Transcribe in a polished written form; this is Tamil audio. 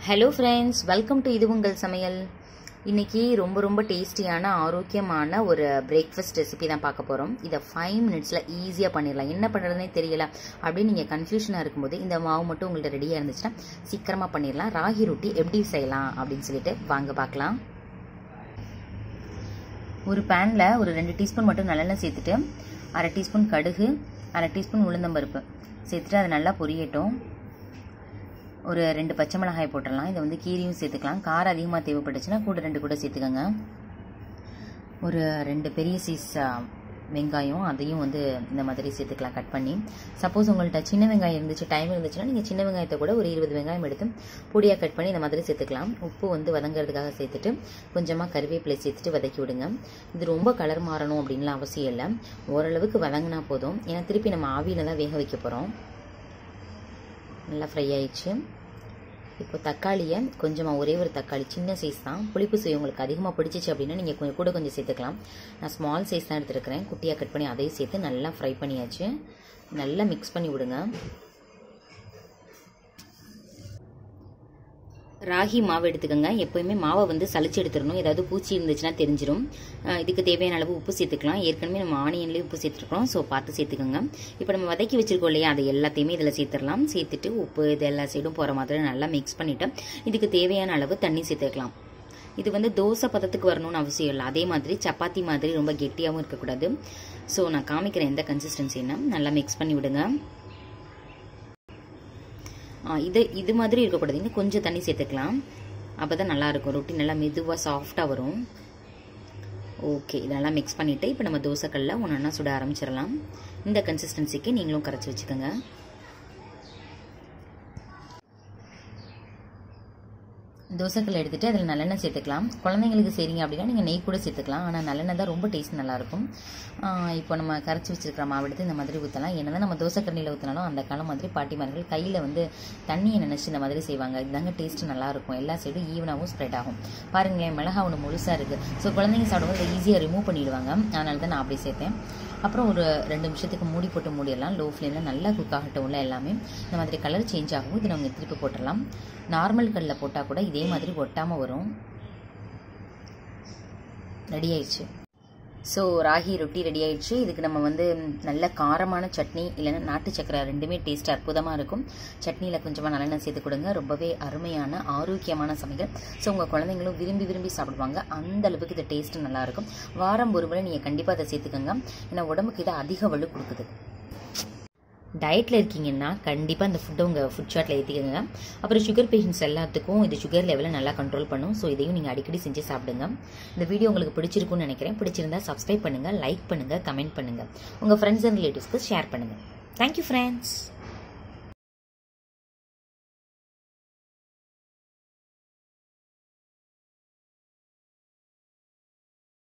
ஹலோ ஃப்ரெண்ட்ஸ், வெல்கம் டு இது உங்கள் சமையல். இன்றைக்கி ரொம்ப டேஸ்டியான ஆரோக்கியமான ஒரு பிரேக்ஃபாஸ்ட் ரெசிபி தான் பார்க்க போகிறோம். இதை 5 மினிட்ஸில் ஈஸியாக பண்ணிடலாம். என்ன பண்ணுறதுனே தெரியல அப்படின்னு நீங்கள் கன்ஃபியூஷனாக இருக்கும்போது இந்த மாவு மட்டும் உங்கள்கிட்ட ரெடியாக இருந்துச்சுன்னா சீக்கிரமாக பண்ணிடலாம். ராகி ரொட்டி எப்படி செய்யலாம் அப்படின்னு சொல்லிட்டு வாங்க பார்க்கலாம். ஒரு பேனில் ஒரு 2 டீஸ்பூன் மட்டும் நல்லெண்ணெய் சேர்த்துட்டு 1/2 டீஸ்பூன் கடுகு, 1/2 டீஸ்பூன் உளுந்தம்பருப்பு சேர்த்துட்டு அது நல்லா பொரியட்டும். ஒரு 2 பச்சை மிளகாய் போட்டுடலாம். இதை வந்து கீரியும் சேர்த்துக்கலாம். காரம் அதிகமாக தேவைப்பட்டுச்சுன்னா கூட 2 கூட சேர்த்துக்கோங்க. ஒரு 2 பெரிய சைஸ் வெங்காயம், அதையும் வந்து இந்த மாதிரி சேர்த்துக்கலாம் கட் பண்ணி. சப்போஸ் உங்கள்கிட்ட சின்ன வெங்காயம் இருந்துச்சு, டைம் இருந்துச்சுன்னா நீங்கள் சின்ன வெங்காயத்தை கூட ஒரு 20 வெங்காயம் எடுத்து பொடியாக கட் பண்ணி இந்த மாதிரி சேர்த்துக்கலாம். உப்பு வந்து வதங்கிறதுக்காக சேர்த்துட்டு கொஞ்சமாக கருவேப்பிலை சேர்த்துட்டு வதக்கி விடுங்க. இது ரொம்ப கலர் மாறணும் அப்படின்லாம் அவசியம் இல்லை, ஓரளவுக்கு வதங்கினா போதும். ஏன்னா திருப்பி நம்ம ஆவியில் தான் வேக வைக்க போகிறோம். நல்லா ஃப்ரை ஆயிடுச்சு. இப்போ தக்காளியை கொஞ்சமாக, ஒரே ஒரு தக்காளி, சின்ன சைஸ் தான். புளிப்பு சுவை உங்களுக்கு அதிகமாக பிடிச்சிச்சு அப்படின்னா நீங்கள் கொஞ்சம் சேர்த்துக்கலாம். நான் ஸ்மால் சைஸ் தான் எடுத்துருக்கிறேன். குட்டியாக கட் பண்ணி அதையும் சேர்த்து நல்லா ஃப்ரை பண்ணியாச்சு. நல்லா மிக்ஸ் பண்ணி விடுங்க. ராகி மாவு எடுத்துக்கோங்க. எப்போயுமே மாவை வந்து சளிச்சு எடுத்துடணும், ஏதாவது பூச்சி இருந்துச்சுன்னா தெரிஞ்சிடும். இதுக்கு தேவையான அளவு உப்பு சேர்த்துக்கலாம். ஏற்கனவே நம்ம ஆனியன்லேயே உப்பு சேர்த்துருக்கோம், ஸோ பார்த்து சேர்த்துக்கோங்க. இப்போ நம்ம வதக்கி வச்சிருக்கோம் இல்லையா, அதை எல்லாத்தையுமே இதில் சேர்த்துடலாம். சேர்த்துட்டு உப்பு இது எல்லா சைடும் போகிற மாதிரி நல்லா மிக்ஸ் பண்ணிவிட்டு இதுக்கு தேவையான அளவு தண்ணி சேர்த்துக்கலாம். இது வந்து தோசை பதத்துக்கு வரணும்னு அவசியம் இல்லை, அதே மாதிரி சப்பாத்தி மாதிரி ரொம்ப கெட்டியாகவும் இருக்கக்கூடாது. ஸோ நான் காமிக்கிறேன் எந்த கன்சிஸ்டன்சின்னா. நல்லா மிக்ஸ் பண்ணி விடுங்க. இது மாதிரி இருக்கக்கூடாது, இன்னும் கொஞ்சம் தண்ணி சேர்த்துக்கலாம். அப்போ தான் நல்லாயிருக்கும். ரொட்டி நல்லா மெதுவாக சாஃப்டாக வரும். ஓகே, இதெல்லாம் மிக்ஸ் பண்ணிவிட்டு இப்போ நம்ம தோசைக்கல்ல ஒன்றா சுட ஆரம்பிச்சிடலாம். இந்த கன்சிஸ்டன்சிக்கு நீங்களும் கரைச்சி வச்சுக்கோங்க. தோசைக்கல்ல எடுத்துகிட்டு அதில் நல்லெண்ணெய் சேர்த்துக்கலாம். குழந்தைங்களுக்கு செய்றீங்க அப்படின்னா நீங்கள் நெய் கூட சேர்த்துக்கலாம். ஆனால் நல்லெண்ணெய் தான் ரொம்ப டேஸ்ட் நல்லாயிருக்கும். இப்போ நம்ம கரைச்சி வச்சிருக்கிற மாவு எடுத்து இந்த மாதிரி ஊற்றலாம். என்ன தான் நம்ம தோசைக்கரண்டியில் ஊற்றினாலும் அந்த காலம் மாதிரி பாட்டிமார்கள் கையில் வந்து தண்ணியை நினச்சி இந்த மாதிரி செய்வாங்க. இதுதாங்க டேஸ்ட்டு நல்லாயிருக்கும். எல்லா சைடும் ஈவனாகவும் ஸ்ப்ரெட் ஆகும். பாருங்களேன், மிளகா ஒன்று முழுசாக இருக்குது. ஸோ குழந்தைங்க சாப்பிடும்போது இதை ஈஸியாக ரிமூவ் பண்ணிவிடுவாங்க. அதனால தான் நான் அப்படி சேர்த்தேன். அப்புறம் ஒரு 2 நிமிஷத்துக்கு மூடி போட்டு மூடிடலாம். லோ ஃப்ளேமில் நல்லா குக் ஆகட்டும். உள்ள எல்லாமே இந்த மாதிரி கலர் சேஞ்ச் ஆகும். இதை நம்ம திருப்பி போட்டுடலாம். நார்மல் கல்லில் போட்டால் கூட இதே மாதிரி ஒட்டாமல் வரும். ரெடி ஆயிடுச்சு. ஸோ ராகி ரொட்டி ரெடி ஆயிடுச்சு. இதுக்கு நம்ம வந்து நல்ல காரமான சட்னி இல்லைன்னா நாட்டு சக்கரை, ரெண்டுமே டேஸ்ட் அற்புதமாக இருக்கும். சட்னியில் கொஞ்சமாக நல்லெண்ணெய் சேர்த்து கொடுங்க. ரொம்பவே அருமையான ஆரோக்கியமான சமையல். ஸோ உங்கள் குழந்தைங்களும் விரும்பி சாப்பிடுவாங்க. அந்த அளவுக்கு இது டேஸ்ட்டு நல்லாயிருக்கும். வாரம் ஒரு முறை நீங்கள் கண்டிப்பாக அதை சேர்த்துக்கோங்க. ஏன்னா உடம்புக்கு இது அதிக வலு கொடுக்குது. டயட்டில் இருக்கீங்கன்னா கண்டிப்பாக இந்த ஃபுட்டை உங்கள் ஃபுட் சார்ட்டில் ஏற்றிக்கோங்க. அப்புறம் சுகர் பேஷண்ட்ஸ் எல்லாத்துக்கும் இது சுகர் லெவலை நல்லா கண்ட்ரோல் பண்ணும். ஸோ இதையும் நீங்கள் அடிக்கடி செஞ்சு சாப்பிடுங்க. இந்த வீடியோ உங்களுக்கு பிடிச்சிருக்குன்னு நினைக்கிறேன். பிடிச்சிருந்தா சப்ஸ்கிரைப் பண்ணுங்கள், லைக் பண்ணுங்கள், கமெண்ட் பண்ணுங்கள். உங்கள் ஃப்ரெண்ட்ஸ் அண்ட் ரிலேட்டிவ்ஸ்க்கு ஷேர் பண்ணுங்கள். Thank you friends.